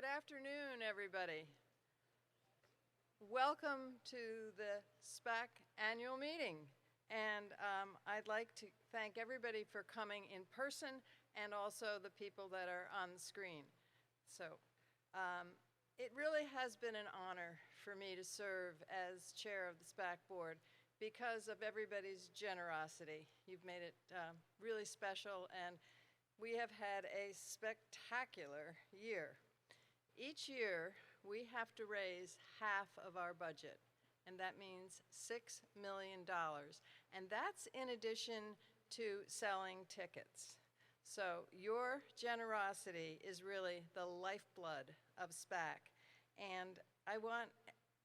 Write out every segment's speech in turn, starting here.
Good afternoon, everybody. Welcome to the SPAC annual meeting. And I'd like to thank everybody for coming in person and also the people that are on the screen. So it really has been an honor for me to serve as chair of the SPAC board because of everybody's generosity. You've made it really special, and we have had a spectacular year. Each year, we have to raise half of our budget, and that means $6 million. And that's in addition to selling tickets. So your generosity is really the lifeblood of SPAC. And I want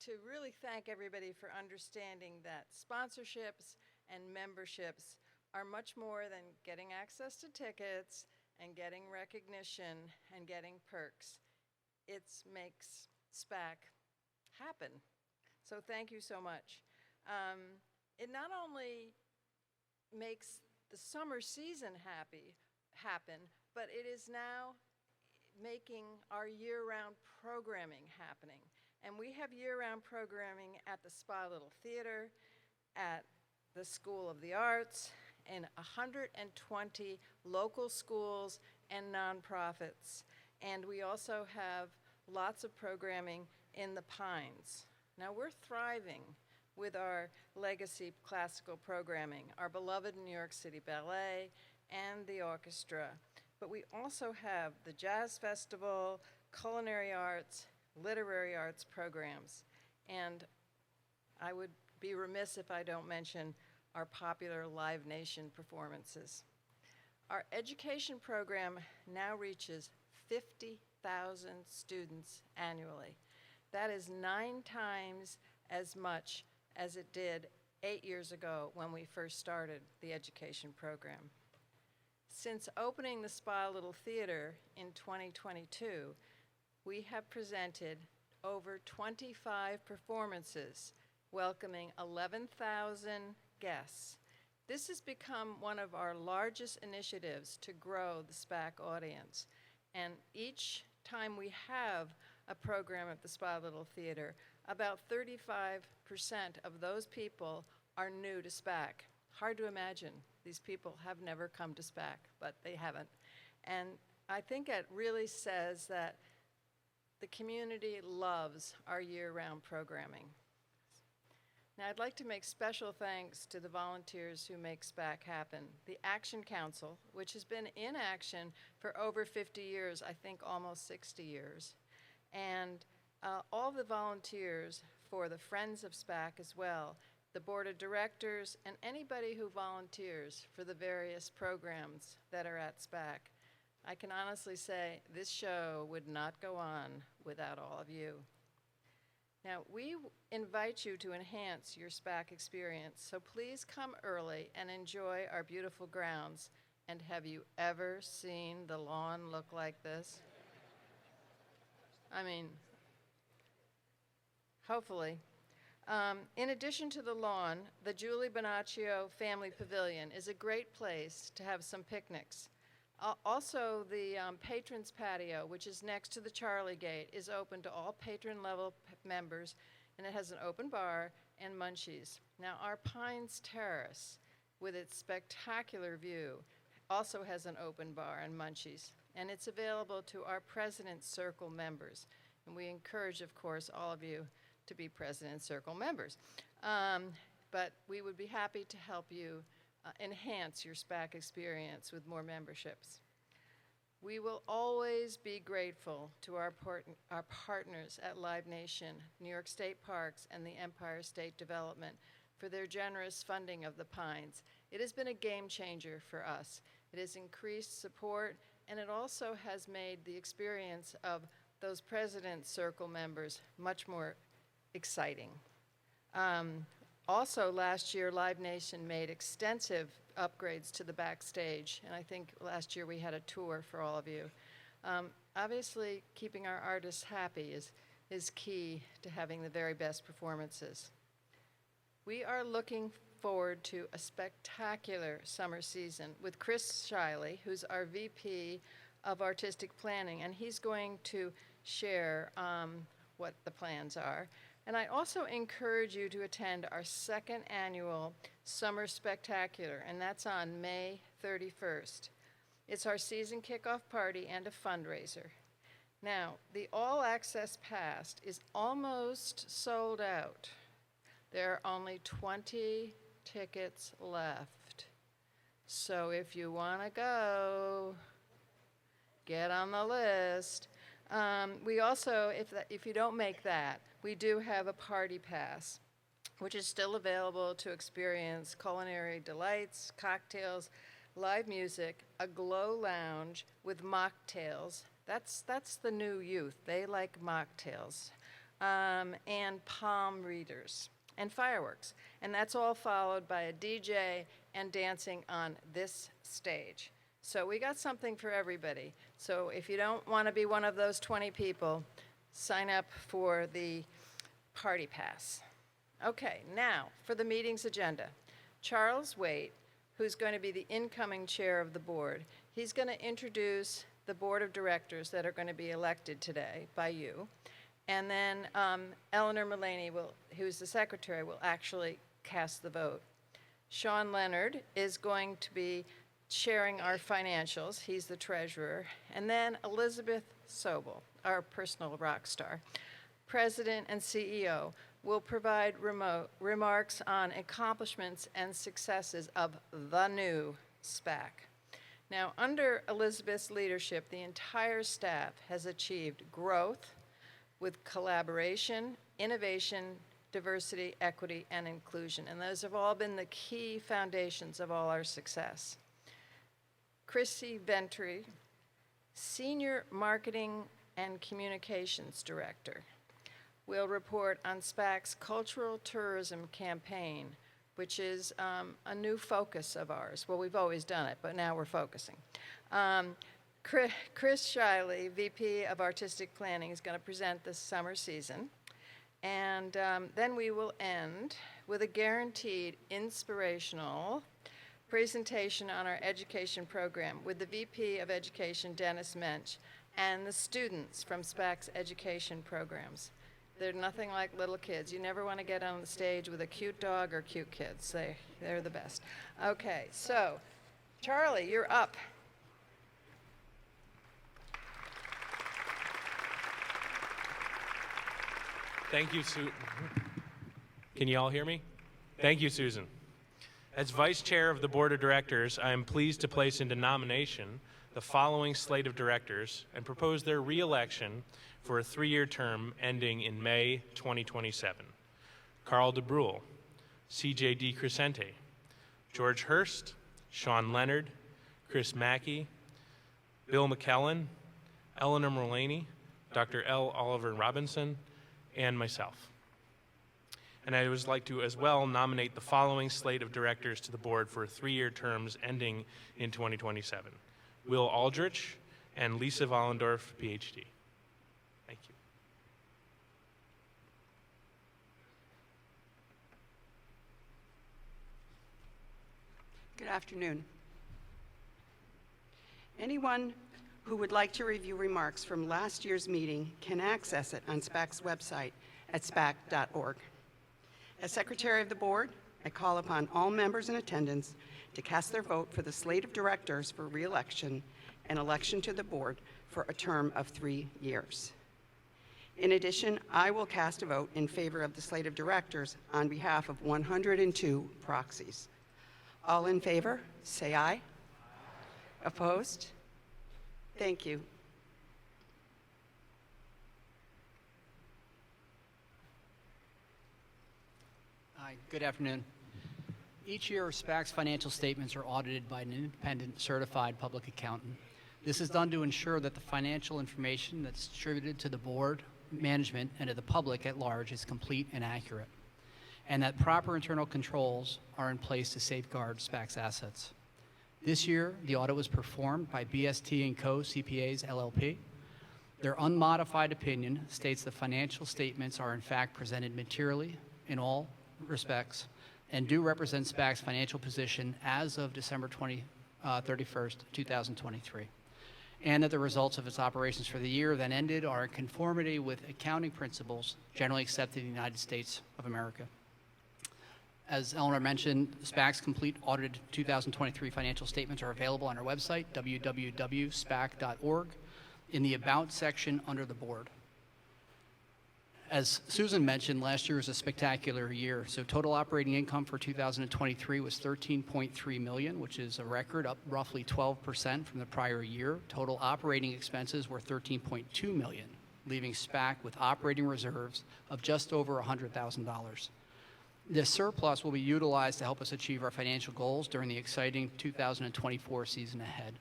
to really thank everybody for understanding that sponsorships and memberships are much more than getting access to tickets and getting recognition and getting perks. It makes SPAC happen. So thank you so much. It not only makes the summer season happen, but it is now making our year-round programming happening. And we have year-round programming at the Spa Little Theater, at the School of the Arts, in 120 local schools and nonprofits. And we also have lots of programming in the Pines. Now we're thriving with our legacy classical programming, our beloved New York City Ballet and the orchestra. But we also have the Jazz Festival, culinary arts, literary arts programs. And I would be remiss if I don't mention our popular Live Nation performances. Our education program now reaches 50,000 students annually. That is 9 times as much as it did 8 years ago when we first started the education program. Since opening the Spa Little Theater in 2022, we have presented over 25 performances, welcoming 11,000 guests. This has become one of our largest initiatives to grow the SPAC audience. And each time we have a program at the Spa Little Theater, about 35% of those people are new to SPAC. Hard to imagine. These people have never come to SPAC, but they haven't. And I think it really says that the community loves our year-round programming. Now, I'd like to make special thanks to the volunteers who make SPAC happen. The Action Council, which has been in action for over 50 years, I think almost 60 years. And all the volunteers for the Friends of SPAC as well, the board of directors, and anybody who volunteers for the various programs that are at SPAC. I can honestly say this show would not go on without all of you. Now, we invite you to enhance your SPAC experience, so please come early and enjoy our beautiful grounds. And have you ever seen the lawn look like this? I mean, hopefully. In addition to the lawn, the Julie Bonaccio Family Pavilion is a great place to have some picnics. Also, the Patrons Patio, which is next to the Charlie Gate, is open to all patron-level members, and it has an open bar and munchies. Now, our Pines Terrace, with its spectacular view, also has an open bar and munchies, and it's available to our President's Circle members. And we encourage, of course, all of you to be President's Circle members. But we would be happy to help you enhance your SPAC experience with more memberships. We will always be grateful to our partners at Live Nation, New York State Parks, and the Empire State Development for their generous funding of the Pines. It has been a game changer for us. It has increased support, and it also has made the experience of those President's Circle members much more exciting. Also, last year, Live Nation made extensive upgrades to the backstage, and I think last year we had a tour for all of you. Obviously, keeping our artists happy is key to having the very best performances. We are looking forward to a spectacular summer season with Chris Shiley, who's our VP of Artistic Planning, and he's going to share what the plans are. And I also encourage you to attend our second annual Summer Spectacular, and that's on May 31st. It's our season kickoff party and a fundraiser. Now, the all-access pass is almost sold out. There are only 20 tickets left. So if you want to go, get on the list. We also, if you don't make that, we do have a party pass, which is still available to experience culinary delights, cocktails, live music, a glow lounge with mocktails. That's the new youth. They like mocktails. And palm readers and fireworks. And that's all followed by a DJ and dancing on this stage. So we got something for everybody. So if you don't want to be one of those 20 people, sign up for the party pass. Okay, now for the meeting's agenda. Charles Waite, who's going to be the incoming chair of the board, he's going to introduce the board of directors that are going to be elected today by you. And then Eleanor Mullaney, who's the secretary, will actually cast the vote. Sean Leonard is going to be sharing our financials. He's the treasurer. And then Elizabeth Sobel, our personal rock star, president and CEO, will provide remarks on accomplishments and successes of the new SPAC. Now, under Elizabeth's leadership, the entire staff has achieved growth with collaboration, innovation, diversity, equity, and inclusion. And those have all been the key foundations of all our success. Chrissy Ventry, Senior Marketing and Communications Director, will report on SPAC's cultural tourism campaign, which is a new focus of ours. Well, we've always done it, but now we're focusing. Chris Shiley, VP of Artistic Planning, is going to present this summer season. And then we will end with a guaranteed inspirational presentation on our education program with the VP of Education, Dennis Mensch, and the students from SPAC's education programs. They're nothing like little kids. You never want to get on the stage with a cute dog or cute kids. They're the best. Okay, so Charlie, you're up. Thank you, Can you all hear me? Thank you, Susan. As Vice Chair of the Board of Directors, I am pleased to place into nomination the following slate of directors and propose their re-election for a 3-year term ending in May 2027. Carl DeBruhl, C.J. DeCrescente, George Hurst, Sean Leonard, Chris Mackey, Bill McKellen, Eleanor Mullaney, Dr. L. Oliver Robinson, and myself. And I would like to as well nominate the following slate of directors to the board for 3-year terms ending in 2027. Will Aldrich and Lisa Vollendorf, PhD. Thank you. Good afternoon. Anyone who would like to review remarks from last year's meeting can access it on SPAC's website at spac.org. As Secretary of the Board, I call upon all members in attendance to cast their vote for the slate of directors for re-election and election to the board for a term of 3 years. In addition, I will cast a vote in favor of the slate of directors on behalf of 102 proxies. All in favor, say aye. Opposed? Thank you. Hi, good afternoon. Each year, SPAC's financial statements are audited by an independent certified public accountant. This is done to ensure that the financial information that's distributed to the board, management, and to the public at large is complete and accurate, and that proper internal controls are in place to safeguard SPAC's assets. This year, the audit was performed by BST & Co. CPAs, LLP. Their unmodified opinion states the financial statements are in fact presented materially in all respects and do represent SPAC's financial position as of December 31st, 2023. and that the results of its operations for the year then ended are in conformity with accounting principles generally accepted in the United States of America. As Eleanor mentioned, SPAC's complete audited 2023 financial statements are available on our website, www.spac.org, in the About section under the board. As Susan mentioned, last year was a spectacular year. So total operating income for 2023 was $13.3 million, which is a record, up roughly 12% from the prior year. Total operating expenses were $13.2 million, leaving SPAC with operating reserves of just over $100,000. This surplus will be utilized to help us achieve our financial goals during the exciting 2024 season ahead.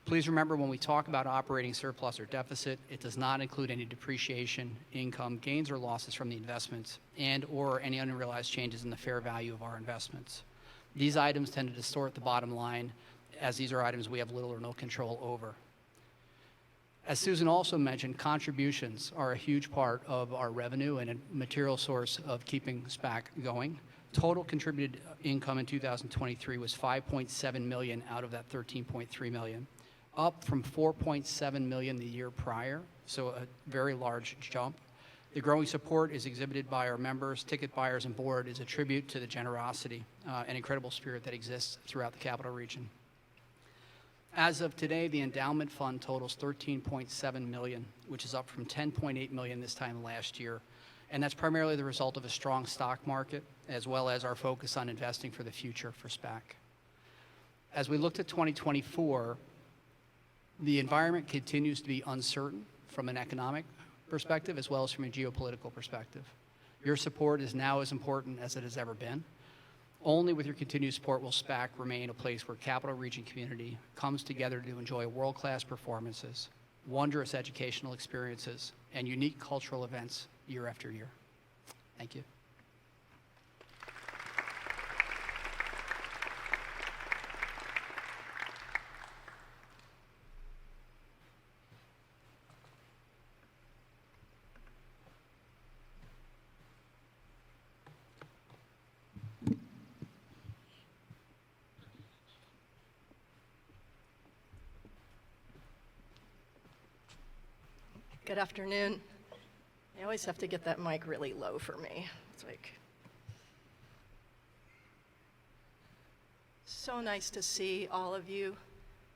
Please remember, when we talk about operating surplus or deficit, it does not include any depreciation, income, gains or losses from the investments, and or any unrealized changes in the fair value of our investments. These items tend to distort the bottom line, as these are items we have little or no control over. As Susan also mentioned, contributions are a huge part of our revenue and a material source of keeping SPAC going. Total contributed income in 2023 was $5.7 million out of that $13.3 million, up from $4.7 million the year prior, so a very large jump. The growing support is exhibited by our members, ticket buyers, and board is a tribute to the generosity and incredible spirit that exists throughout the Capital Region. As of today, the endowment fund totals $13.7 million, which is up from $10.8 million this time last year. And that's primarily the result of a strong stock market, as well as our focus on investing for the future for SPAC. As we look to 2024, the environment continues to be uncertain from an economic perspective, as well as from a geopolitical perspective. Your support is now as important as it has ever been. Only with your continued support will SPAC remain a place where Capital Region community comes together to enjoy world-class performances, wondrous educational experiences, and unique cultural events year after year. Thank you. Good afternoon. I always have to get that mic really low for me. It's like so nice to see all of you.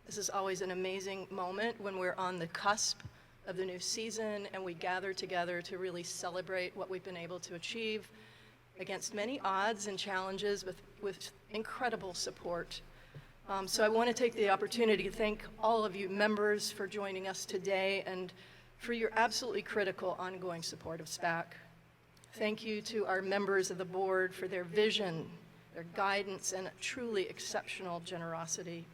This is always an amazing moment when we're on the cusp of the new season and we gather together to really celebrate what we've been able to achieve against many odds and challenges with incredible support. So I want to take the opportunity to thank all of you members for joining us today and for your absolutely critical ongoing support of SPAC. Thank you to our members of the board for their vision, their guidance, and truly exceptional generosity.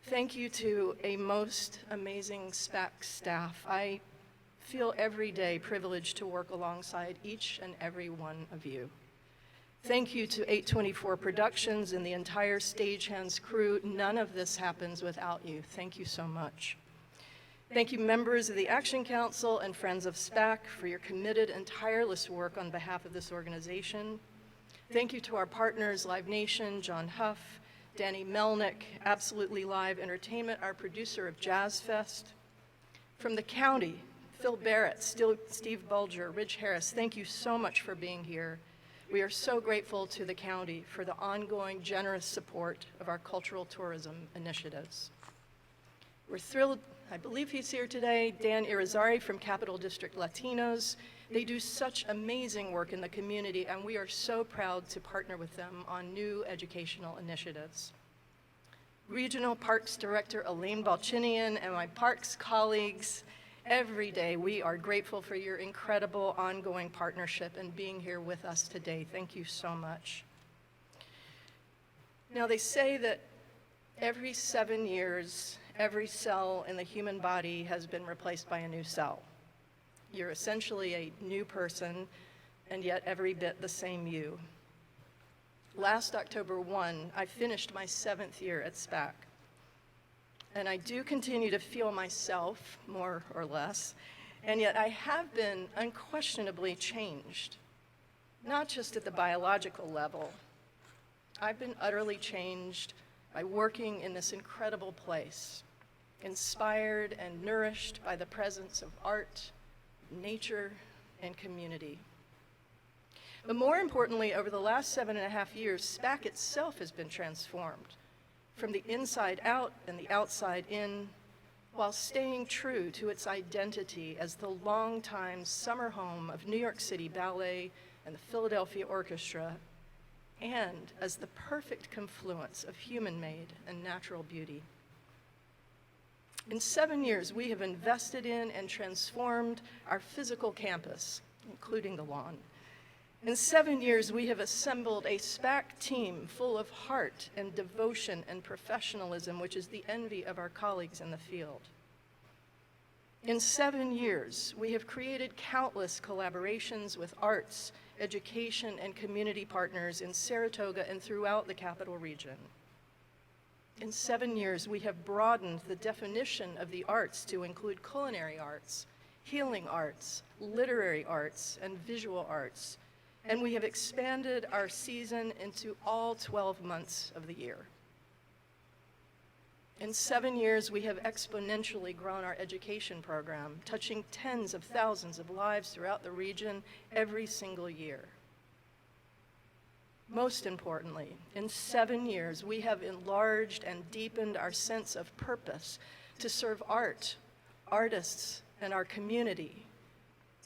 Thank you to a most amazing SPAC staff. I feel every day privileged to work alongside each and every one of you. Thank you to 824 Productions and the entire Stagehands crew. None of this happens without you. Thank you so much. Thank you, members of the Action Council and Friends of SPAC, for your committed and tireless work on behalf of this organization. Thank you to our partners, Live Nation, John Huff, Danny Melnick, Absolutely Live Entertainment, our producer of Jazz Fest. From the county, Phil Barrett, Steve Bulger, Ridge Harris, thank you so much for being here. We are so grateful to the county for the ongoing generous support of our cultural tourism initiatives. We're thrilled. I believe he's here today, Dan Irizarry from Capital District Latinos. They do such amazing work in the community, and we are so proud to partner with them on new educational initiatives. Regional Parks Director Elaine Balchinian and my parks colleagues, every day we are grateful for your incredible ongoing partnership and being here with us today. Thank you so much. Now, they say that every 7 years, every cell in the human body has been replaced by a new cell. You're essentially a new person, and yet every bit the same you. Last October 1, I finished my 7th year at SPAC. And I do continue to feel myself, more or less, and yet I have been unquestionably changed, not just at the biological level. I've been utterly changed by working in this incredible place. inspired and nourished by the presence of art, nature, and community. But more importantly, over the last 7.5 years, SPAC itself has been transformed from the inside out and the outside in, while staying true to its identity as the longtime summer home of New York City Ballet and the Philadelphia Orchestra, and as the perfect confluence of human-made and natural beauty. In 7 years, we have invested in and transformed our physical campus, including the lawn. In 7 years, we have assembled a SPAC team full of heart and devotion and professionalism, which is the envy of our colleagues in the field. In 7 years, we have created countless collaborations with arts, education, and community partners in Saratoga and throughout the Capital Region. In 7 years, we have broadened the definition of the arts to include culinary arts, healing arts, literary arts, and visual arts, and we have expanded our season into all 12 months of the year. In 7 years, we have exponentially grown our education program, touching tens of thousands of lives throughout the region every single year. Most importantly, in 7 years, we have enlarged and deepened our sense of purpose to serve art, artists, and our community,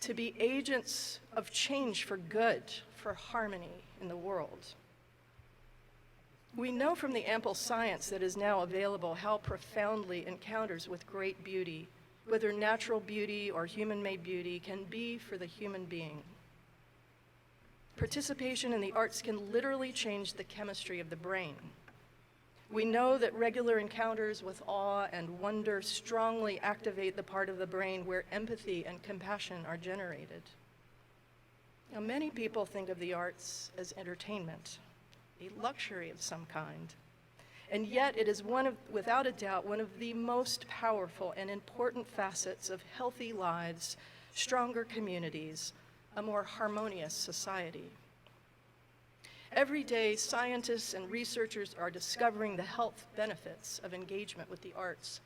to be agents of change for good, for harmony in the world. We know from the ample science that is now available how profoundly encounters with great beauty, whether natural beauty or human-made beauty, can be for the human being. Participation in the arts can literally change the chemistry of the brain. We know that regular encounters with awe and wonder strongly activate the part of the brain where empathy and compassion are generated. Now, many people think of the arts as entertainment, a luxury of some kind. And yet it is without a doubt, one of the most powerful and important facets of healthy lives, stronger communities, a more harmonious society. Every day, scientists and researchers are discovering the health benefits of engagement with the arts.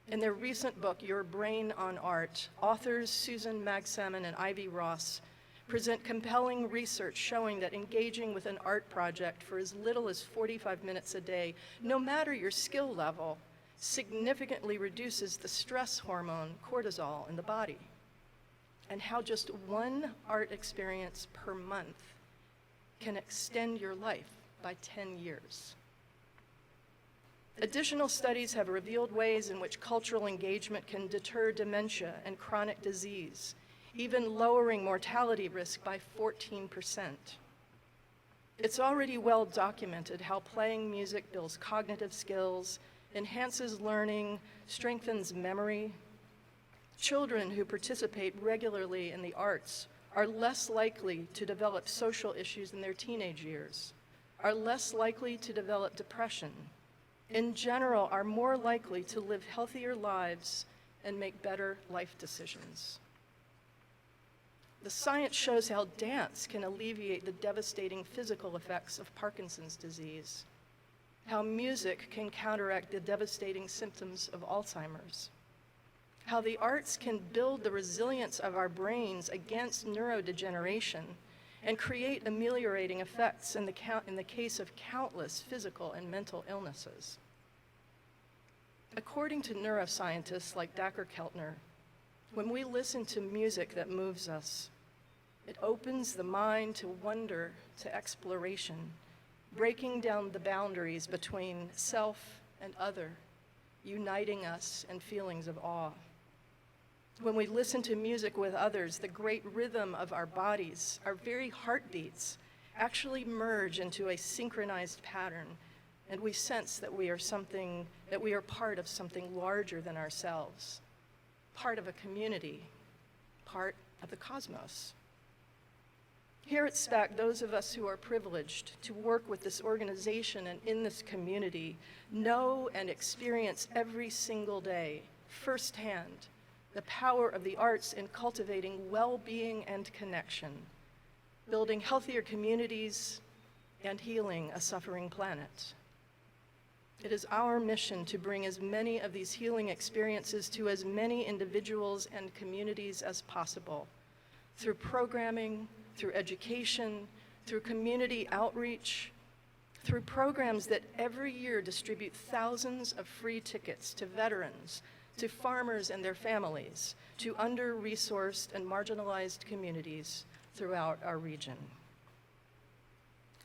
In their recent book, Your Brain on Art, authors Susan Magsamen and Ivy Ross present compelling research showing that engaging with an art project for as little as 45 minutes a day, no matter your skill level, significantly reduces the stress hormone cortisol in the body, and how just one art experience per month can extend your life by 10 years. Additional studies have revealed ways in which cultural engagement can deter dementia and chronic disease, even lowering mortality risk by 14%. It's already well documented how playing music builds cognitive skills, enhances learning, strengthens memory. Children who participate regularly in the arts are less likely to develop social issues in their teenage years, are less likely to develop depression, in general are more likely to live healthier lives and make better life decisions. The science shows how dance can alleviate the devastating physical effects of Parkinson's disease, how music can counteract the devastating symptoms of Alzheimer's, how the arts can build the resilience of our brains against neurodegeneration and create ameliorating effects in the case of countless physical and mental illnesses. According to neuroscientists like Dacher Keltner, when we listen to music that moves us, it opens the mind to wonder, to exploration, breaking down the boundaries between self and other, uniting us in feelings of awe. When we listen to music with others, the great rhythm of our bodies, our very heartbeats, actually merge into a synchronized pattern, and we sense that we are part of something larger than ourselves, part of a community, part of the cosmos. Here at SPAC, those of us who are privileged to work with this organization and in this community know and experience every single day, firsthand, the power of the arts in cultivating well-being and connection, building healthier communities, and healing a suffering planet. It is our mission to bring as many of these healing experiences to as many individuals and communities as possible, through programming, through education, through community outreach, through programs that every year distribute thousands of free tickets to veterans, to farmers and their families, to under-resourced and marginalized communities throughout our region.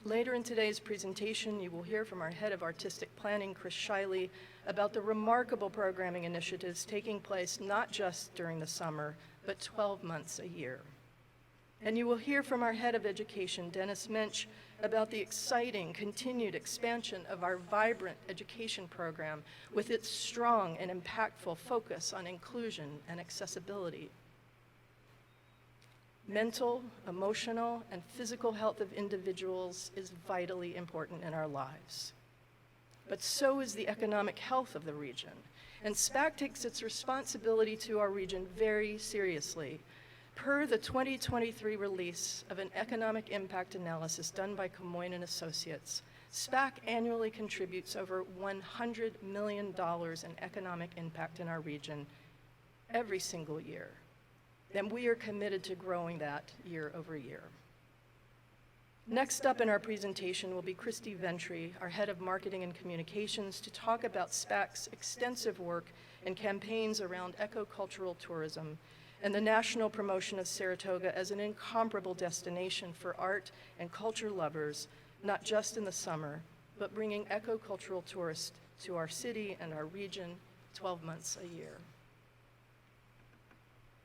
Later in today's presentation, you will hear from our head of artistic planning, Chris Shiley, about the remarkable programming initiatives taking place not just during the summer, but 12 months a year. And you will hear from our head of education, Dennis Mensch, about the exciting continued expansion of our vibrant education program with its strong and impactful focus on inclusion and accessibility. Mental, emotional, and physical health of individuals is vitally important in our lives. But so is the economic health of the region. And SPAC takes its responsibility to our region very seriously. Per the 2023 release of an economic impact analysis done by Comoyne and Associates, SPAC annually contributes over $100 million in economic impact in our region every single year. And we are committed to growing that year over year. Next up in our presentation will be Christy Ventry, our head of marketing and communications, to talk about SPAC's extensive work and campaigns around eco-cultural tourism and the national promotion of Saratoga as an incomparable destination for art and culture lovers, not just in the summer, but bringing eco-cultural tourists to our city and our region 12 months a year.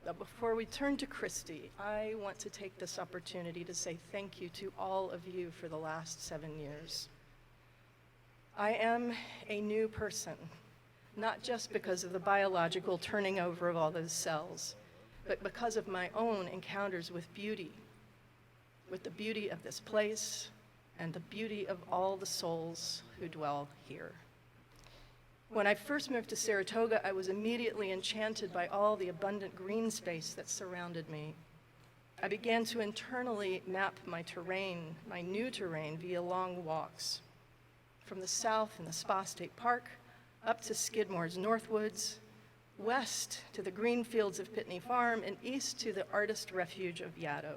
But before we turn to Christy, I want to take this opportunity to say thank you to all of you for the last 7 years. I am a new person, not just because of the biological turning over of all those cells, but because of my own encounters with beauty, with the beauty of this place and the beauty of all the souls who dwell here. When I first moved to Saratoga, I was immediately enchanted by all the abundant green space that surrounded me. I began to internally map my terrain, my new terrain, via long walks. From the south in the Spa State Park, up to Skidmore's Northwoods, west to the green fields of Pitney Farm, and east to the artist refuge of Yaddo.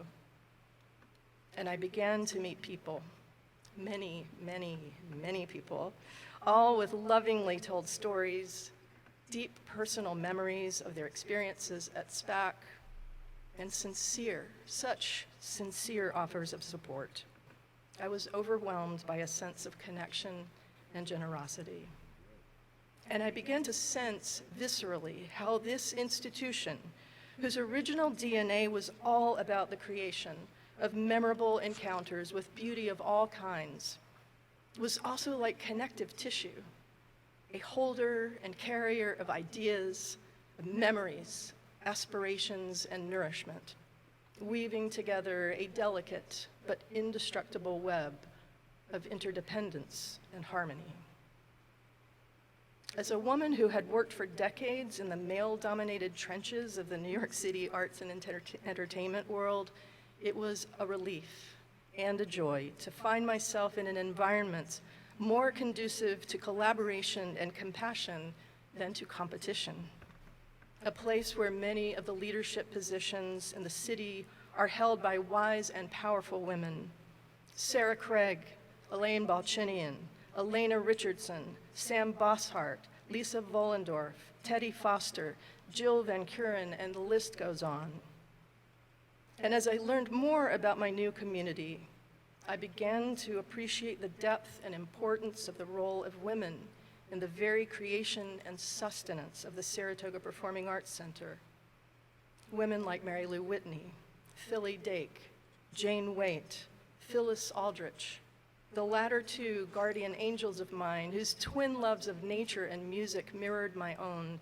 And I began to meet people, many, many, many people, all with lovingly told stories, deep personal memories of their experiences at SPAC, and such sincere offers of support. I was overwhelmed by a sense of connection and generosity. And I began to sense viscerally how this institution, whose original DNA was all about the creation of memorable encounters with beauty of all kinds, was also like connective tissue, a holder and carrier of ideas, of memories, aspirations, and nourishment, weaving together a delicate but indestructible web of interdependence and harmony. As a woman who had worked for decades in the male-dominated trenches of the New York City arts and entertainment world, it was a relief and a joy to find myself in an environment more conducive to collaboration and compassion than to competition. A place where many of the leadership positions in the city are held by wise and powerful women. Sarah Craig, Elaine Balchinian, Elena Richardson, Sam Bosshart, Lisa Vollendorf, Teddy Foster, Jill Van Kuren, and the list goes on. And as I learned more about my new community, I began to appreciate the depth and importance of the role of women in the very creation and sustenance of the Saratoga Performing Arts Center. Women like Mary Lou Whitney, Philly Dake, Jane Waite, Phyllis Aldrich, the latter two guardian angels of mine whose twin loves of nature and music mirrored my own,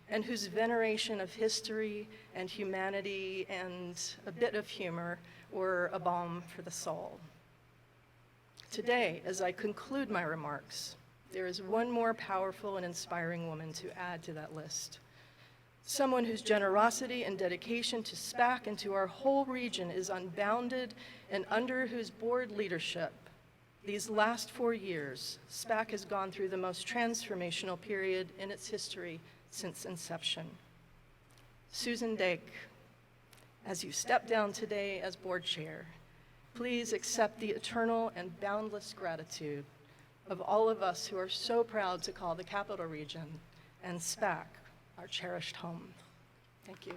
and whose veneration of history and humanity and a bit of humor were a balm for the soul. Today, as I conclude my remarks, there is one more powerful and inspiring woman to add to that list. Someone whose generosity and dedication to SPAC and to our whole region is unbounded, and under whose board leadership These last 4 years, SPAC has gone through the most transformational period in its history since inception. Susan Dake, as you step down today as board chair, please accept the eternal and boundless gratitude of all of us who are so proud to call the Capital Region and SPAC our cherished home. Thank you.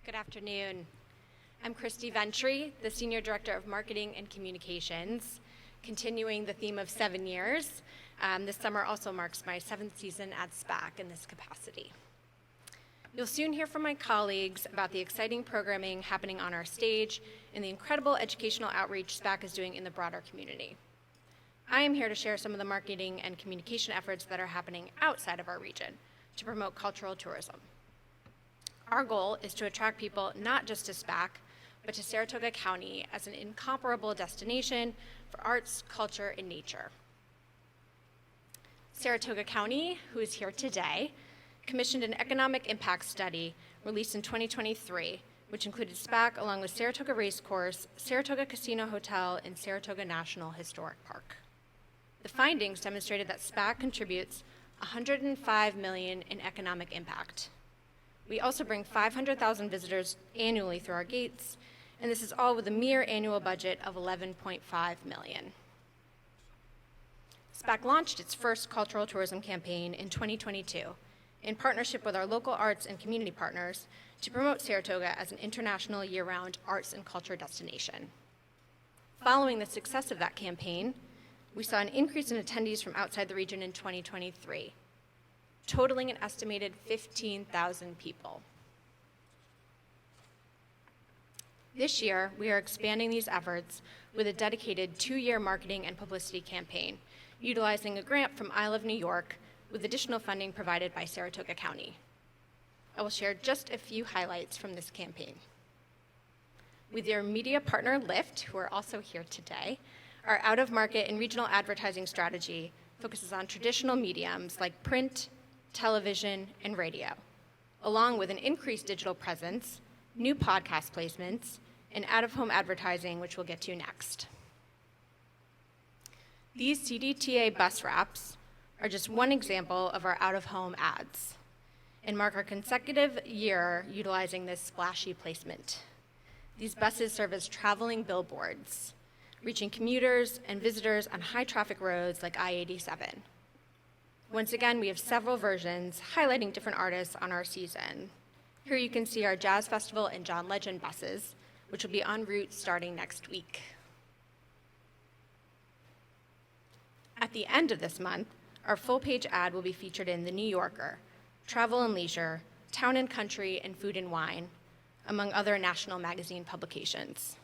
Good afternoon. I'm Christy Ventry, the Senior Director of Marketing and Communications. Continuing the theme of 7 years, this summer also marks my 7th season at SPAC in this capacity. You'll soon hear from my colleagues about the exciting programming happening on our stage and the incredible educational outreach SPAC is doing in the broader community. I am here to share some of the marketing and communication efforts that are happening outside of our region to promote cultural tourism. Our goal is to attract people not just to SPAC, but to Saratoga County as an incomparable destination for arts, culture, and nature. Saratoga County, who is here today, commissioned an economic impact study released in 2023, which included SPAC along with Saratoga Racecourse, Saratoga Casino Hotel, and Saratoga National Historic Park. The findings demonstrated that SPAC contributes $105 million in economic impact. We also bring 500,000 visitors annually through our gates, and this is all with a mere annual budget of $11.5 million. SPAC launched its first cultural tourism campaign in 2022 in partnership with our local arts and community partners to promote Saratoga as an international year-round arts and culture destination. Following the success of that campaign, we saw an increase in attendees from outside the region in 2023, totaling an estimated 15,000 people. This year, we are expanding these efforts with a dedicated 2-year marketing and publicity campaign, utilizing a grant from I Love New York with additional funding provided by Saratoga County. I will share just a few highlights from this campaign. With your media partner, Lyft, who are also here today, our out-of-market and regional advertising strategy focuses on traditional mediums like print, television, and radio, along with an increased digital presence, new podcast placements, and out-of-home advertising, which we'll get to next. These CDTA bus wraps are just one example of our out-of-home ads and mark our consecutive year utilizing this splashy placement. These buses serve as traveling billboards, reaching commuters and visitors on high-traffic roads like I-87. Once again, we have several versions highlighting different artists on our season. Here you can see our Jazz Festival and John Legend buses, which will be en route starting next week. At the end of this month, our full-page ad will be featured in The New Yorker, Travel and Leisure, Town and Country, and Food and Wine, among other national magazine publications.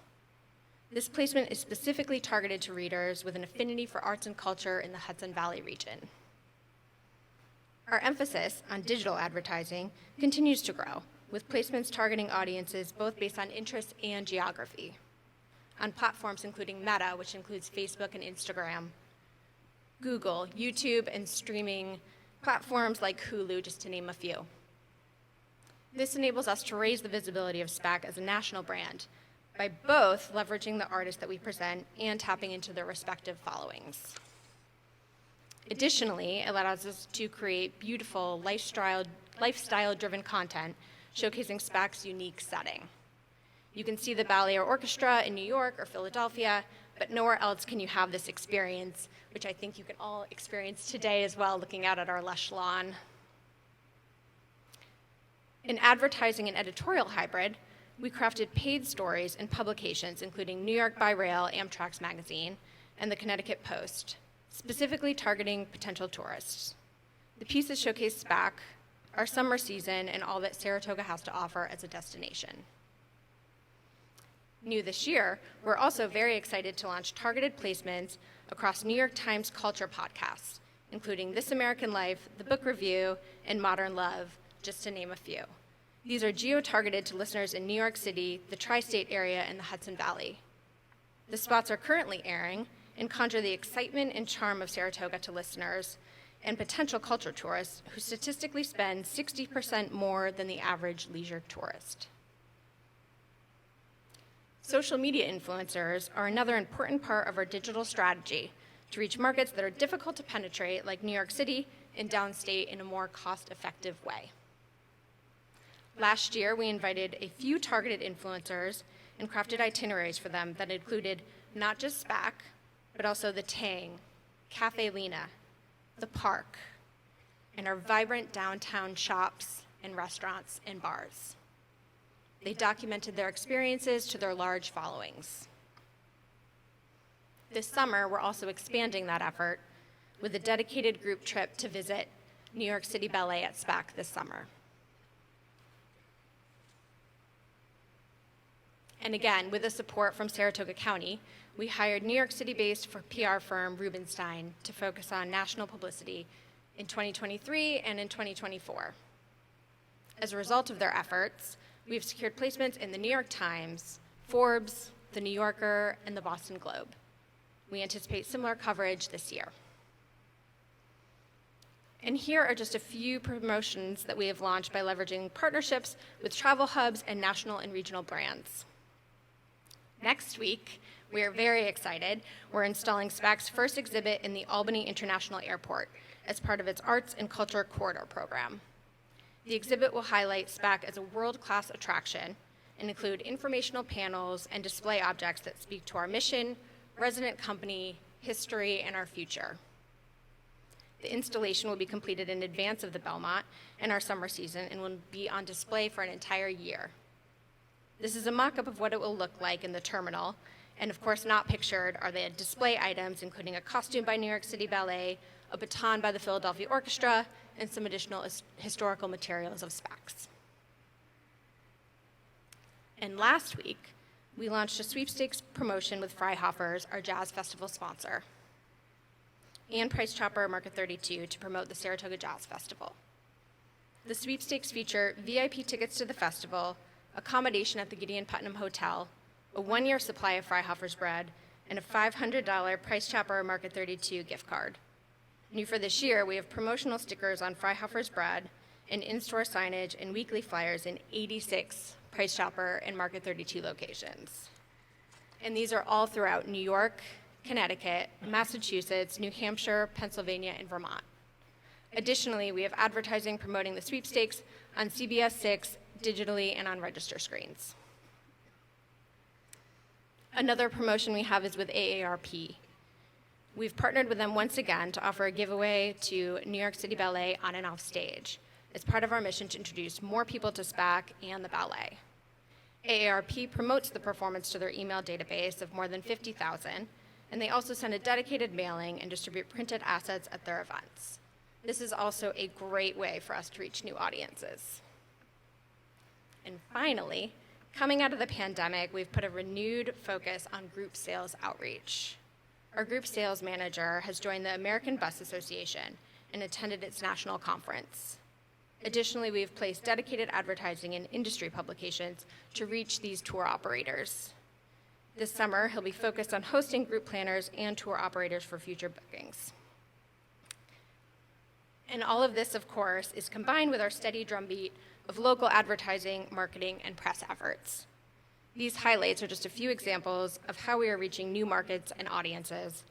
This placement is specifically targeted to readers with an affinity for arts and culture in the Hudson Valley region. Our emphasis on digital advertising continues to grow, with placements targeting audiences both based on interest and geography, on platforms including Meta, which includes Facebook and Instagram, Google, YouTube, and streaming platforms like Hulu, just to name a few. This enables us to raise the visibility of SPAC as a national brand by both leveraging the artists that we present and tapping into their respective followings. Additionally, it allows us to create beautiful, lifestyle-driven content showcasing SPAC's unique setting. You can see the ballet or orchestra in New York or Philadelphia, but nowhere else can you have this experience, which I think you can all experience today as well, looking out at our lush lawn. In advertising and editorial hybrid, we crafted paid stories and publications, including New York by Rail, Amtrak's magazine, and the Connecticut Post, specifically targeting potential tourists. The pieces showcase SPAC, our summer season, and all that Saratoga has to offer as a destination. New this year, we're also very excited to launch targeted placements across New York Times culture podcasts, including This American Life, The Book Review, and Modern Love, just to name a few. These are geo-targeted to listeners in New York City, the tri-state area, and the Hudson Valley. The spots are currently airing and conjure the excitement and charm of Saratoga to listeners and potential culture tourists who statistically spend 60% more than the average leisure tourist. Social media influencers are another important part of our digital strategy to reach markets that are difficult to penetrate, like New York City and downstate, in a more cost-effective way. Last year, we invited a few targeted influencers and crafted itineraries for them that included not just SPAC, but also the Tang, Cafe Lena, the Park, and our vibrant downtown shops and restaurants and bars. They documented their experiences to their large followings. This summer, we're also expanding that effort with a dedicated group trip to visit New York City Ballet at SPAC this summer. And again, with the support from Saratoga County, we hired New York City-based PR firm Rubenstein to focus on national publicity in 2023 and in 2024. As a result of their efforts, we've secured placements in the New York Times, Forbes, the New Yorker, and the Boston Globe. We anticipate similar coverage this year. And here are just a few promotions that we have launched by leveraging partnerships with travel hubs and national and regional brands. Next week, we are very excited. We're installing SPAC's first exhibit in the Albany International Airport as part of its Arts and Culture Corridor program. The exhibit will highlight SPAC as a world-class attraction and include informational panels and display objects that speak to our mission, resident company, history, and our future. The installation will be completed in advance of the Belmont and our summer season and will be on display for an entire year. This is a mock-up of what it will look like in the terminal, and of course not pictured are the display items, including a costume by New York City Ballet, a baton by the Philadelphia Orchestra, and some additional historical materials of SPACs. And last week, we launched a sweepstakes promotion with Freihofers, our jazz festival sponsor, and Price Chopper Market 32 to promote the Saratoga Jazz Festival. The sweepstakes feature VIP tickets to the festival, accommodation at the Gideon Putnam Hotel, a one-year supply of Freihofers bread, and a $500 Price Chopper Market 32 gift card. New for this year, we have promotional stickers on Freihofers bread and in-store signage and weekly flyers in 86 Price Chopper and Market 32 locations. And these are all throughout New York, Connecticut, Massachusetts, New Hampshire, Pennsylvania, and Vermont. Additionally, we have advertising promoting the sweepstakes on CBS 6, digitally, and on register screens. Another promotion we have is with AARP. We've partnered with them once again to offer a giveaway to New York City Ballet on and off stage. It's part of our mission to introduce more people to SPAC and the ballet. AARP promotes the performance to their email database of more than 50,000, and they also send a dedicated mailing and distribute printed assets at their events. This is also a great way for us to reach new audiences. And finally, coming out of the pandemic, we've put a renewed focus on group sales outreach. Our group sales manager has joined the American Bus Association and attended its national conference. Additionally, we've placed dedicated advertising in industry publications to reach these tour operators. This summer, he'll be focused on hosting group planners and tour operators for future bookings. And all of this, of course, is combined with our steady drumbeat of local advertising, marketing, and press efforts. These highlights are just a few examples of how we are reaching new markets and audiences,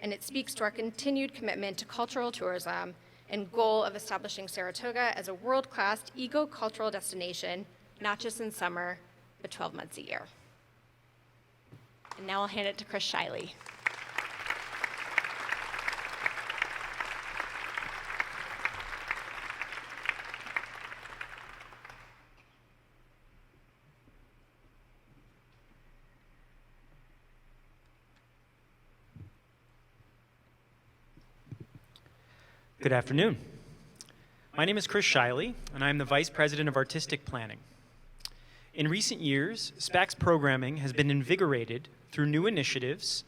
and it speaks to our continued commitment to cultural tourism and goal of establishing Saratoga as a world-class eco-cultural destination, not just in summer, but 12 months a year. And now I'll hand it to Chris Shiley. Good afternoon. My name is Chris Shiley, and I'm the Vice President of Artistic Planning. In recent years, SPAC's programming has been invigorated through new initiatives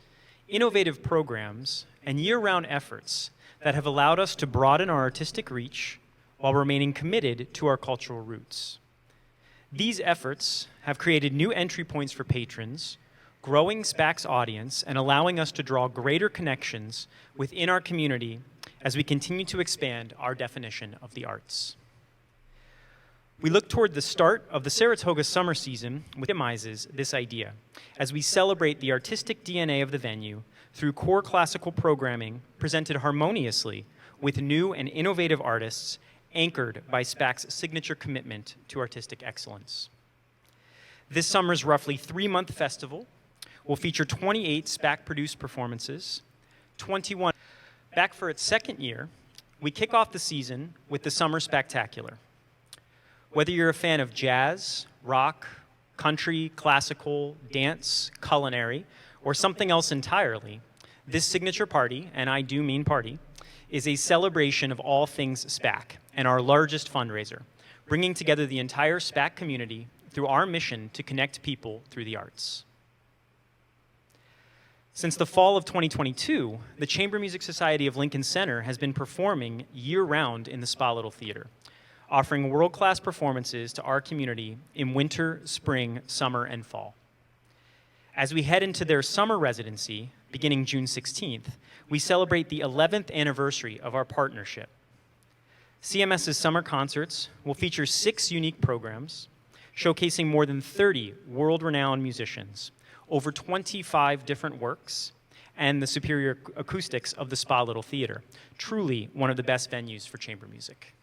innovative programs, and year-round efforts that have allowed us to broaden our artistic reach while remaining committed to our cultural roots. These efforts have created new entry points for patrons, growing SPAC's audience and allowing us to draw greater connections within our community as we continue to expand our definition of the arts. We look toward the start of the Saratoga summer season, which epitomizes this idea, as we celebrate the artistic DNA of the venue through core classical programming presented harmoniously with new and innovative artists anchored by SPAC's signature commitment to artistic excellence. This summer's roughly 3-month festival will feature 28 SPAC-produced performances, 21. Back for its second year, we kick off the season with the Summer Spectacular. Whether you're a fan of jazz, rock, country, classical, dance, culinary, or something else entirely, this signature party, and I do mean party, is a celebration of all things SPAC and our largest fundraiser, bringing together the entire SPAC community through our mission to connect people through the arts. Since the fall of 2022, the Chamber Music Society of Lincoln Center has been performing year-round in the Spa Little Theater, offering world-class performances to our community in winter, spring, summer, and fall. As we head into their summer residency, beginning June 16th, we celebrate the 11th anniversary of our partnership. CMS's summer concerts will feature 6 unique programs, showcasing more than 30 world-renowned musicians, over 25 different works, and the superior acoustics of the Spa Little Theater, truly one of the best venues for chamber music.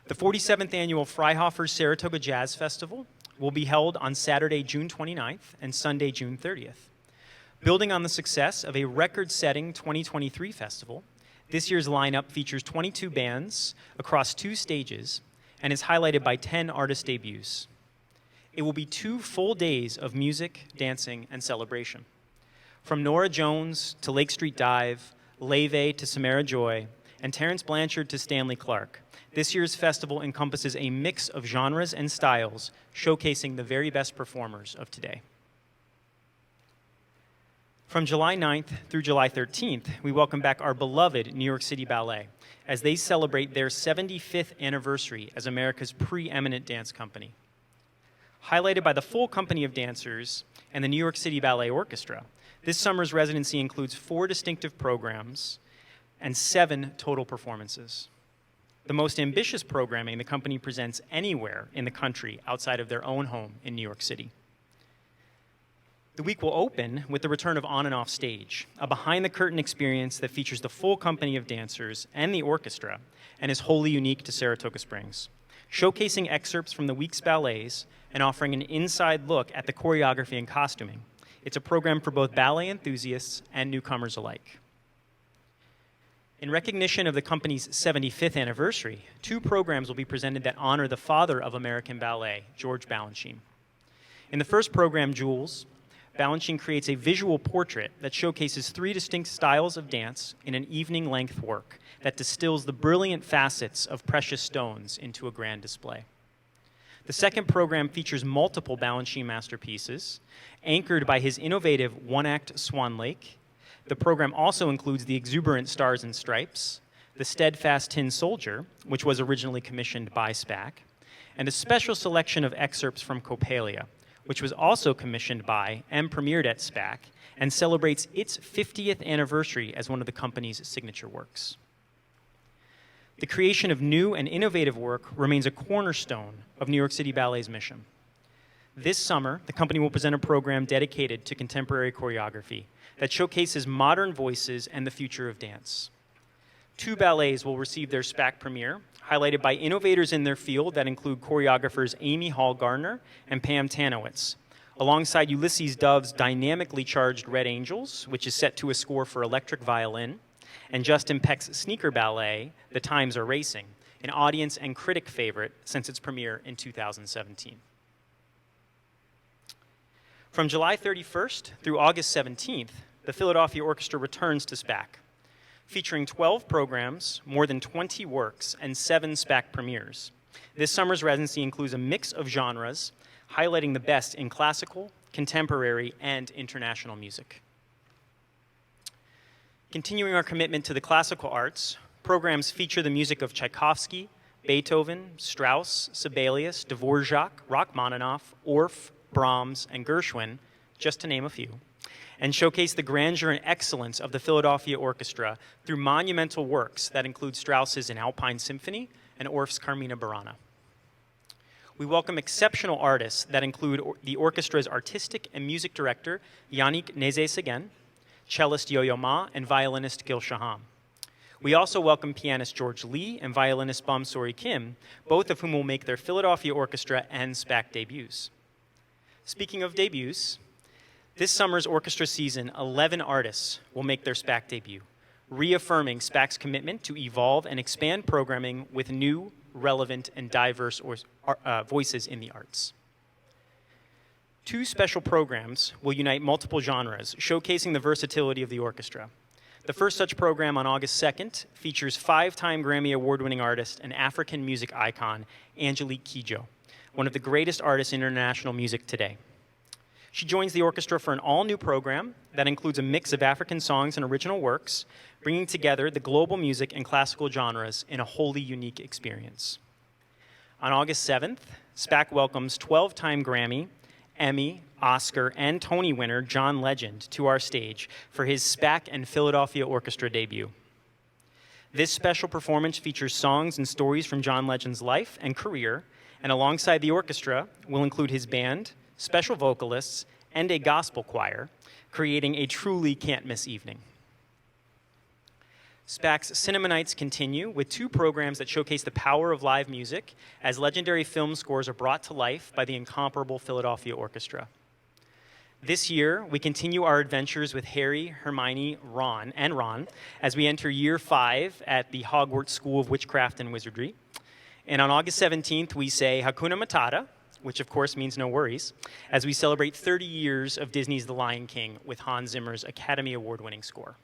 The 47th annual Freihofer Saratoga Jazz Festival will be held on Saturday, June 29th and Sunday, June 30th. Building on the success of a record-setting 2023 festival, this year's lineup features 22 bands across 2 stages and is highlighted by 10 artist debuts. It will be 2 full days of music, dancing, and celebration. From Nora Jones to Lake Street Dive, Leve to Samara Joy, and Terrence Blanchard to Stanley Clark, this year's festival encompasses a mix of genres and styles, showcasing the very best performers of today. From July 9th through July 13th, we welcome back our beloved New York City Ballet as they celebrate their 75th anniversary as America's preeminent dance company. Highlighted by the full company of dancers and the New York City Ballet Orchestra, this summer's residency includes 4 distinctive programs and 7 total performances. The most ambitious programming the company presents anywhere in the country outside of their own home in New York City. The week will open with the return of On and Off Stage, a behind-the-curtain experience that features the full company of dancers and the orchestra and is wholly unique to Saratoga Springs, showcasing excerpts from the week's ballets and offering an inside look at the choreography and costuming. It's a program for both ballet enthusiasts and newcomers alike. In recognition of the company's 75th anniversary, 2 programs will be presented that honor the father of American ballet, George Balanchine. In the first program, Jewels, Balanchine creates a visual portrait that showcases 3 distinct styles of dance in an evening-length work that distills the brilliant facets of precious stones into a grand display. The second program features multiple Balanchine masterpieces, anchored by his innovative one-act Swan Lake. The program also includes the exuberant Stars and Stripes, the steadfast Tin Soldier, which was originally commissioned by SPAC, and a special selection of excerpts from Coppelia, which was also commissioned by and premiered at SPAC and celebrates its 50th anniversary as one of the company's signature works. The creation of new and innovative work remains a cornerstone of New York City Ballet's mission. This summer, the company will present a program dedicated to contemporary choreography that showcases modern voices and the future of dance. 2 ballets will receive their SPAC premiere, highlighted by innovators in their field that include choreographers Amy Hall Gardner and Pam Tanowitz, alongside Ulysses Dove's dynamically charged Red Angels, which is set to a score for electric violin, and Justin Peck's sneaker ballet, The Times Are Racing, an audience and critic favorite since its premiere in 2017. From July 31st through August 17th, the Philadelphia Orchestra returns to SPAC, featuring 12 programs, more than 20 works, and 7 SPAC premieres. This summer's residency includes a mix of genres, highlighting the best in classical, contemporary, and international music. Continuing our commitment to the classical arts, programs feature the music of Tchaikovsky, Beethoven, Strauss, Sibelius, Dvorak, Rachmaninoff, Orff, Brahms, and Gershwin, just to name a few, and showcase the grandeur and excellence of the Philadelphia Orchestra through monumental works that include Strauss's An Alpine Symphony and Orff's Carmina Burana. We welcome exceptional artists that include the orchestra's artistic and music director, Yannick Nézet-Séguin, cellist Yo-Yo Ma, and violinist Gil Shaham. We also welcome pianist George Lee and violinist Bum Sori Kim, both of whom will make their Philadelphia Orchestra and SPAC debuts. Speaking of debuts, this summer's orchestra season, 11 artists will make their SPAC debut, reaffirming SPAC's commitment to evolve and expand programming with new, relevant, and diverse voices in the arts. 2 special programs will unite multiple genres, showcasing the versatility of the orchestra. The first such program on August 2nd features 5-time Grammy Award-winning artist and African music icon, Angelique Kidjo, one of the greatest artists in international music today. She joins the orchestra for an all-new program that includes a mix of African songs and original works, bringing together the global music and classical genres in a wholly unique experience. On August 7th, SPAC welcomes 12-time Grammy, Emmy, Oscar, and Tony winner John Legend to our stage for his SPAC and Philadelphia Orchestra debut. This special performance features songs and stories from John Legend's life and career, and alongside the orchestra will include his band, special vocalists, and a gospel choir, creating a truly can't-miss evening. SPAC's Cinema Nights continue with 2 programs that showcase the power of live music as legendary film scores are brought to life by the incomparable Philadelphia Orchestra. This year, we continue our adventures with Harry, Hermione, Ron as we enter year 5 at the Hogwarts School of Witchcraft and Wizardry. And on August 17th, we say Hakuna Matata, which of course means no worries, as we celebrate 30 years of Disney's The Lion King with Hans Zimmer's Academy Award-winning score.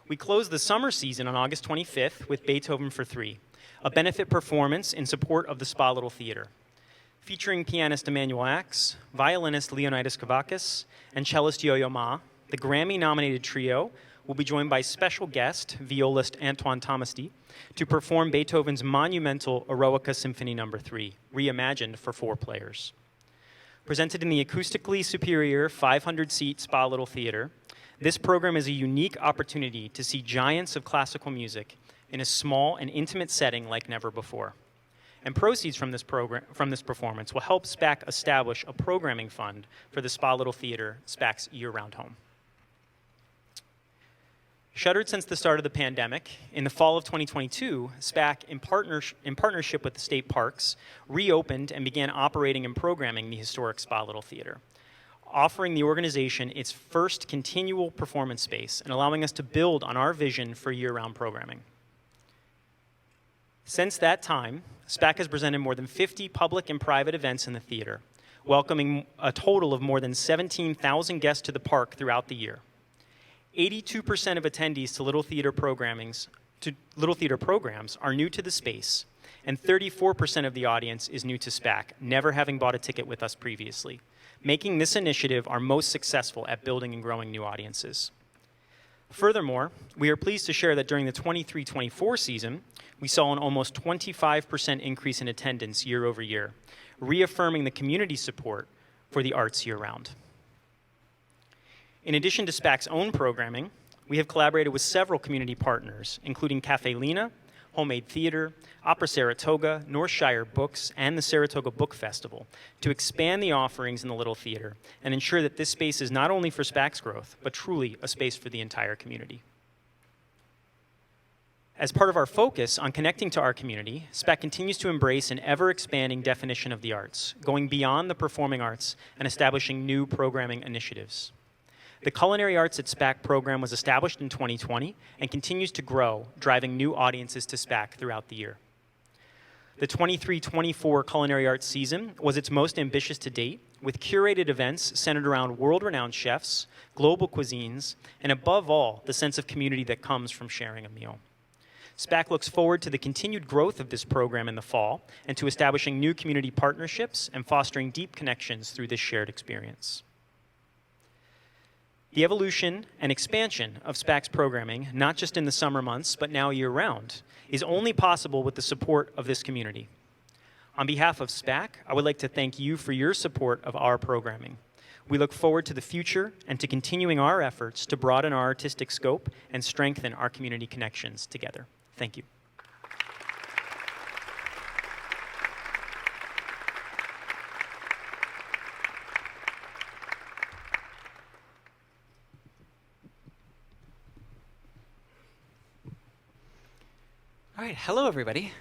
We close the summer season on August 25th with Beethoven for 3, a benefit performance in support of the Spa Little Theater, featuring pianist Emmanuel Axe, violinist Leonidas Kavakis, and cellist Yo-Yo Ma. The Grammy-nominated trio will be joined by special guest, violist Antoine Tomasty, to perform Beethoven's monumental Eroica Symphony No. 3, reimagined for 4 players. Presented in the acoustically superior 500-seat Spa Little Theater, this program is a unique opportunity to see giants of classical music in a small and intimate setting like never before. And proceeds from this performance will help SPAC establish a programming fund for the Spa Little Theater, SPAC's year-round home. Shuttered since the start of the pandemic, in the fall of 2022, SPAC, in partnership with the state parks, reopened and began operating and programming the historic Spa Little Theater, offering the organization its first continual performance space and allowing us to build on our vision for year-round programming. Since that time, SPAC has presented more than 50 public and private events in the theater, welcoming a total of more than 17,000 guests to the park throughout the year. 82% of attendees to Little Theater programs are new to the space, and 34% of the audience is new to SPAC, never having bought a ticket with us previously, making this initiative our most successful at building and growing new audiences. Furthermore, we are pleased to share that during the 23-24 season, we saw an almost 25% increase in attendance year over year, reaffirming the community support for the arts year-round. In addition to SPAC's own programming, we have collaborated with several community partners, including Cafe Lena, Homemade Theater, Opera Saratoga, Northshire Books, and the Saratoga Book Festival to expand the offerings in the Little Theater and ensure that this space is not only for SPAC's growth, but truly a space for the entire community. As part of our focus on connecting to our community, SPAC continues to embrace an ever-expanding definition of the arts, going beyond the performing arts and establishing new programming initiatives. The Culinary Arts at SPAC program was established in 2020 and continues to grow, driving new audiences to SPAC throughout the year. The 23-24 Culinary Arts season was its most ambitious to date, with curated events centered around world-renowned chefs, global cuisines, and above all, the sense of community that comes from sharing a meal. SPAC looks forward to the continued growth of this program in the fall and to establishing new community partnerships and fostering deep connections through this shared experience. The evolution and expansion of SPAC's programming, not just in the summer months, but now year-round, is only possible with the support of this community. On behalf of SPAC, I would like to thank you for your support of our programming. We look forward to the future and to continuing our efforts to broaden our artistic scope and strengthen our community connections together. Thank you. All right, hello everybody.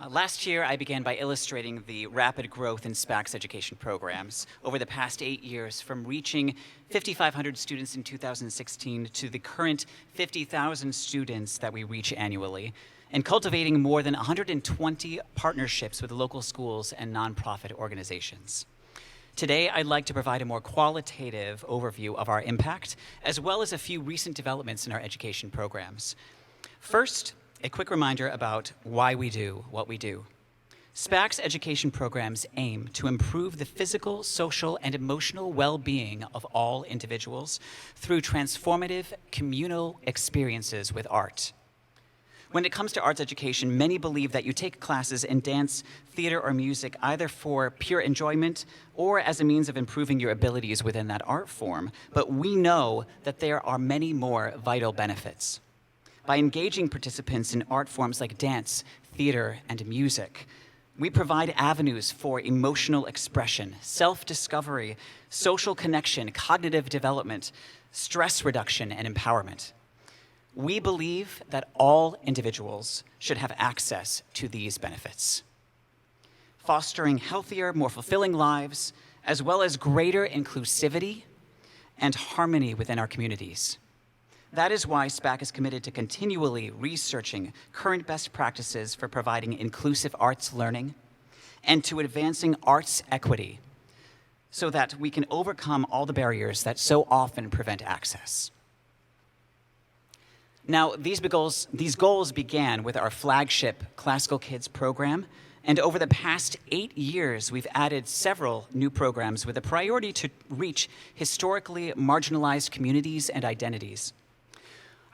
Last year, I began by illustrating the rapid growth in SPAC's education programs over the past 8 years, from reaching 5,500 students in 2016 to the current 50,000 students that we reach annually, and cultivating more than 120 partnerships with local schools and nonprofit organizations. Today, I'd like to provide a more qualitative overview of our impact, as well as a few recent developments in our education programs. First, a quick reminder about why we do what we do. SPAC's education programs aim to improve the physical, social, and emotional well-being of all individuals through transformative communal experiences with art. When it comes to arts education, many believe that you take classes in dance, theater, or music either for pure enjoyment or as a means of improving your abilities within that art form, but we know that there are many more vital benefits. By engaging participants in art forms like dance, theater, and music, we provide avenues for emotional expression, self-discovery, social connection, cognitive development, stress reduction, and empowerment. We believe that all individuals should have access to these benefits, fostering healthier, more fulfilling lives, as well as greater inclusivity and harmony within our communities. That is why SPAC is committed to continually researching current best practices for providing inclusive arts learning and to advancing arts equity so that we can overcome all the barriers that so often prevent access. Now, these goals began with our flagship Classical Kids program, and over the past 8 years, we've added several new programs with a priority to reach historically marginalized communities and identities.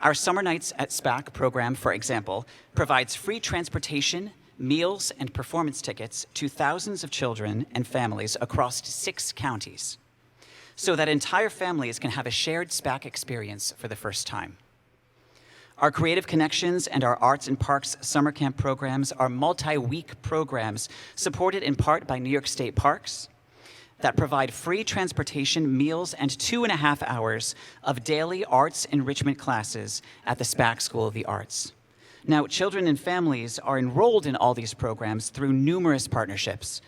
Our Summer Nights at SPAC program, for example, provides free transportation, meals, and performance tickets to thousands of children and families across 6 counties, so that entire families can have a shared SPAC experience for the first time. Our Creative Connections and our Arts and Parks summer camp programs are multi-week programs supported in part by New York State Parks that provide free transportation, meals, and 2.5 hours of daily arts enrichment classes at the SPAC School of the Arts. Now, children and families are enrolled in all these programs through numerous partnerships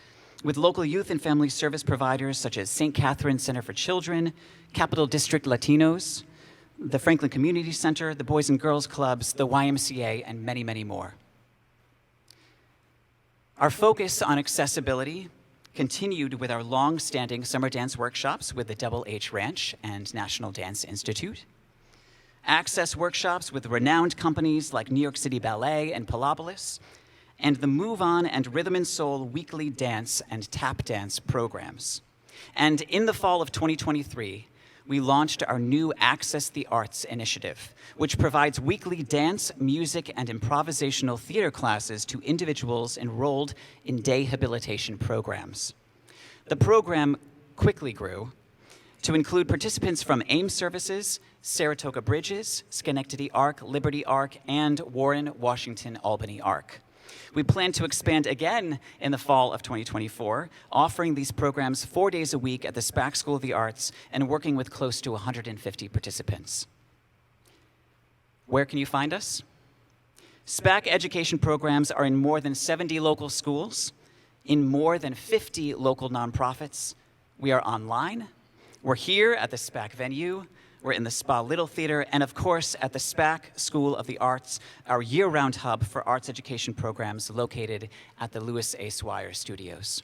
with local youth and family service providers such as St. Catherine's Center for Children, Capital District Latinos, the Franklin Community Center, the Boys and Girls Clubs, the YMCA, and many, many more. Our focus on accessibility continued with our long-standing summer dance workshops with the Double H Ranch and National Dance Institute, access workshops with renowned companies like New York City Ballet and Pilopolis, and the Move On and Rhythm and Soul weekly dance and tap dance programs. And in the fall of 2023, we launched our new Access the Arts initiative, which provides weekly dance, music, and improvisational theater classes to individuals enrolled in day habilitation programs. The program quickly grew to include participants from AIM Services, Saratoga Bridges, Schenectady ARC, Liberty ARC, and Warren, Washington, Albany ARC. We plan to expand again in the fall of 2024, offering these programs 4 days a week at the SPAC School of the Arts and working with close to 150 participants. Where can you find us? SPAC education programs are in more than 70 local schools, in more than 50 local nonprofits. We are online. We're here at the SPAC venue. We're in the Spa Little Theater, and of course at the SPAC School of the Arts, our year-round hub for arts education programs located at the Louis A. Swire Studios.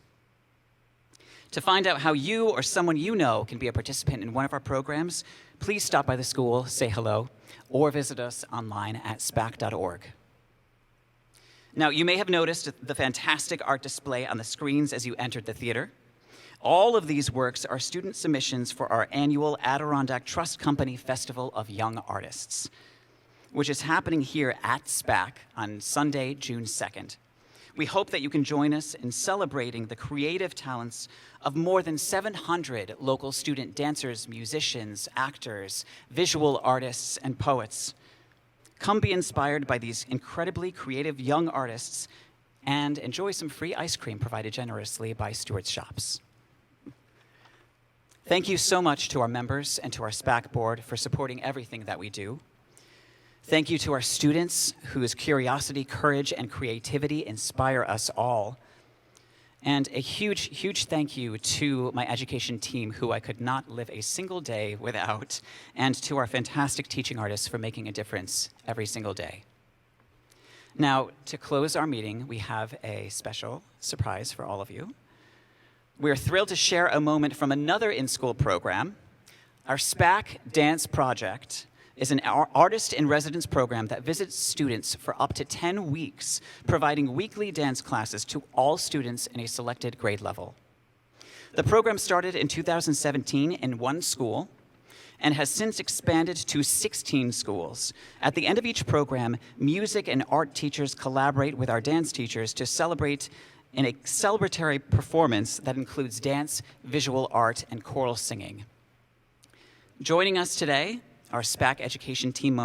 To find out how you or someone you know can be a participant in one of our programs, please stop by the school, say hello, or visit us online at spac.org. Now, you may have noticed the fantastic art display on the screens as you entered the theater. All of these works are student submissions for our annual Adirondack Trust Company Festival of Young Artists, which is happening here at SPAC on Sunday, June 2nd. We hope that you can join us in celebrating the creative talents of more than 700 local student dancers, musicians, actors, visual artists, and poets. Come be inspired by these incredibly creative young artists and enjoy some free ice cream provided generously by Stewart's Shops. Thank you so much to our members and to our SPAC board for supporting everything that we do. Thank you to our students whose curiosity, courage, and creativity inspire us all. And a huge, huge thank you to my education team, who I could not live a single day without, and to our fantastic teaching artists for making a difference every single day. Now, to close our meeting, we have a special surprise for all of you. We're thrilled to share a moment from another in-school program. Our SPAC Dance Project is an artist-in-residence program that visits students for up to 10 weeks, providing weekly dance classes to all students in a selected grade level. The program started in 2017 in one school and has since expanded to 16 schools. At the end of each program, music and art teachers collaborate with our dance teachers to celebrate in a celebratory performance that includes dance, visual art, and choral singing. Joining us today are SPAC education team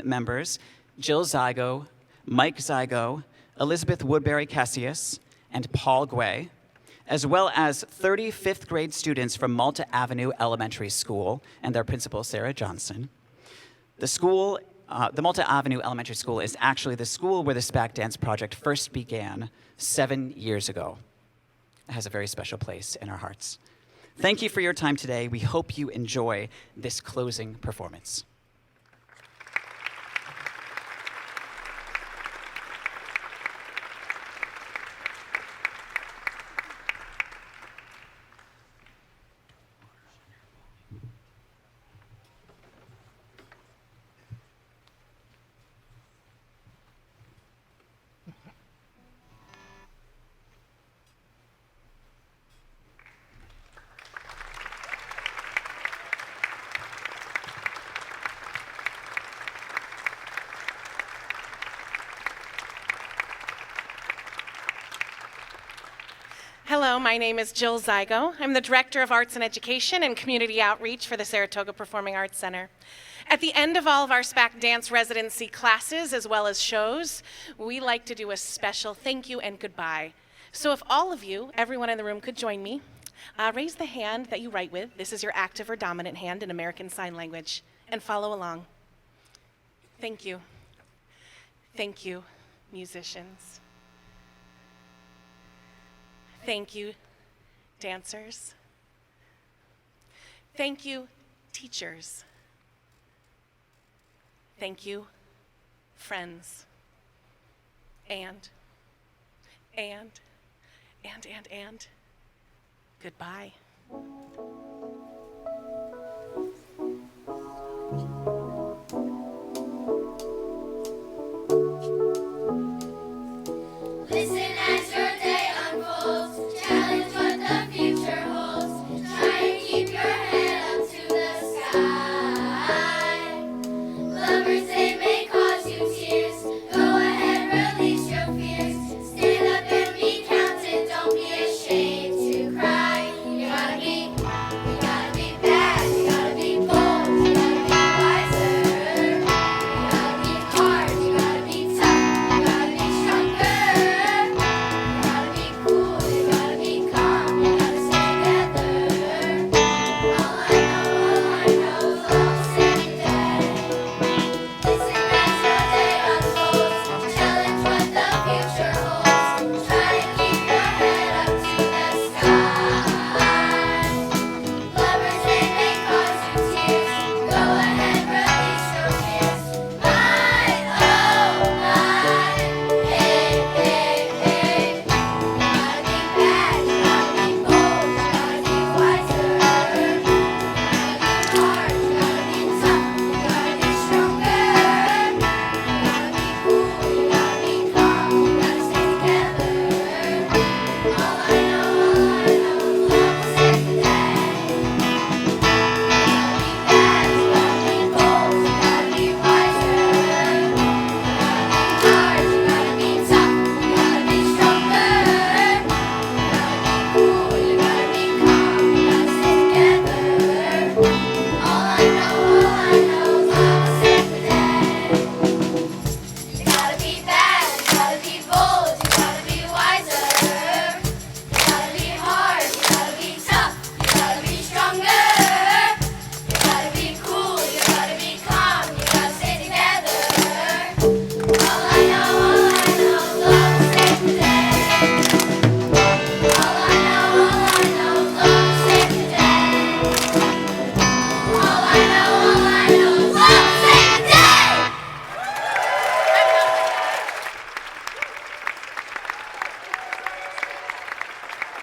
members Jill Zygo, Mike Zygo, Elizabeth Woodbury-Cassius, and Paul Guay, as well as 30 fifth grade students from Malta Avenue Elementary School and their principal, Sarah Johnson. The Malta Avenue Elementary School is actually the school where the SPAC Dance Project first began 7 years ago. It has a very special place in our hearts. Thank you for your time today. We hope you enjoy this closing performance. Hello, my name is Jill Zygo. I'm the Director of Arts and Education and Community Outreach for the Saratoga Performing Arts Center. At the end of all of our SPAC dance residency classes, as well as shows, we like to do a special thank you and goodbye. So if all of you, everyone in the room, could join me, raise the hand that you write with. This is your active or dominant hand in American Sign Language, and follow along. Thank you. Thank you, musicians. Thank you, dancers. Thank you, teachers. Thank you, friends. And goodbye.